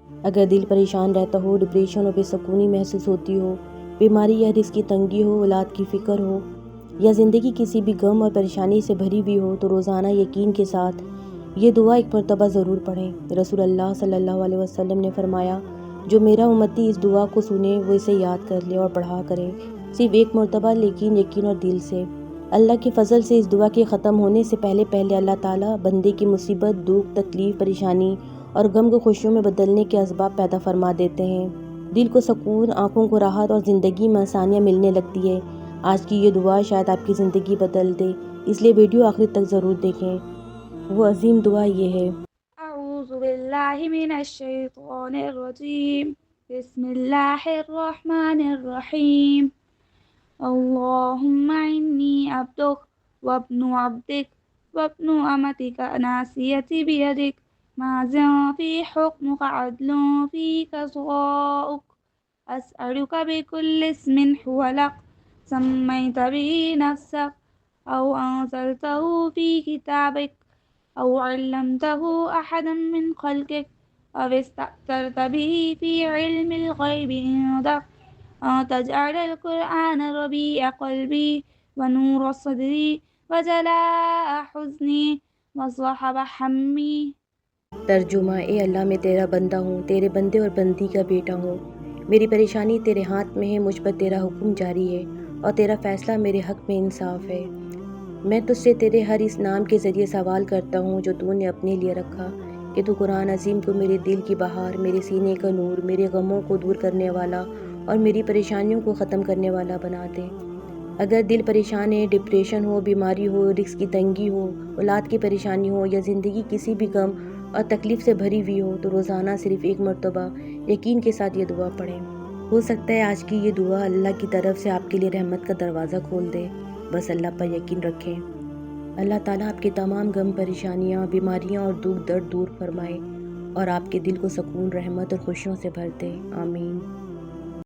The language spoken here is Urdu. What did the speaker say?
اگر دل پریشان رہتا ہو، ڈپریشن اور بے سکونی محسوس ہوتی ہو، بیماری یا رزق کی تنگی ہو، اولاد کی فکر ہو یا زندگی کسی بھی غم اور پریشانی سے بھری ہوئی ہو، تو روزانہ یقین کے ساتھ یہ دعا ایک مرتبہ ضرور پڑھیں۔ رسول اللہ صلی اللہ علیہ وسلم نے فرمایا، جو میرا امتی اس دعا کو سنے وہ اسے یاد کر لے اور پڑھا کرے، صرف ایک مرتبہ لیکن یقین اور دل سے۔ اللہ کے فضل سے اس دعا کے ختم ہونے سے پہلے اللہ تعالیٰ بندے کی مصیبت، دکھ، تکلیف، پریشانی اور غم کو خوشیوں میں بدلنے کے اسباب پیدا فرما دیتے ہیں۔ دل کو سکون، آنکھوں کو راحت اور زندگی میں آسانیاں ملنے لگتی ہے۔ آج کی یہ دعا شاید آپ کی زندگی بدل دے، اس لیے ویڈیو آخر تک ضرور دیکھیں۔ وہ عظیم دعا یہ ہے۔ اعوذ باللہ من الشیطان الرجیم، بسم اللہ الرحمن الرحیم۔ اللہم انی عبدک وابن عبدک وابن امتک ناصیتی بیدک ماضٍ فی حکمک عدل فیک قضاؤک، اسألک بکل اسم هو لک سمیت به نفسک او انزلتہ فی کتابک او علمته احدا من خلقک او استأثرت به فی علم الغیب عندک ان تجعل القرآن ربیع قلبی ونور صدری وجلاء حزنی وذہب ہمی۔ ترجمہ: اے اللہ، میں تیرا بندہ ہوں، تیرے بندے اور بندی کا بیٹا ہوں۔ میری پریشانی تیرے ہاتھ میں ہے، مجھ پر تیرا حکم جاری ہے اور تیرا فیصلہ میرے حق میں انصاف ہے۔ میں تجھ سے تیرے ہر اس نام کے ذریعے سوال کرتا ہوں جو تو نے اپنے لیے رکھا، کہ تو قرآن عظیم کو میرے دل کی بہار، میرے سینے کا نور، میرے غموں کو دور کرنے والا اور میری پریشانیوں کو ختم کرنے والا بنا دے۔ اگر دل پریشان ہے، ڈپریشن ہو، بیماری ہو، رزق کی تنگی ہو، اولاد کی پریشانی ہو یا زندگی کسی بھی غم اور تکلیف سے بھری ہوئی ہو، تو روزانہ صرف ایک مرتبہ یقین کے ساتھ یہ دعا پڑھیں۔ ہو سکتا ہے آج کی یہ دعا اللہ کی طرف سے آپ کے لیے رحمت کا دروازہ کھول دے۔ بس اللہ پر یقین رکھیں۔ اللہ تعالیٰ آپ کے تمام غم، پریشانیاں، بیماریاں اور دکھ درد دور فرمائے اور آپ کے دل کو سکون، رحمت اور خوشیوں سے بھر دے۔ آمین۔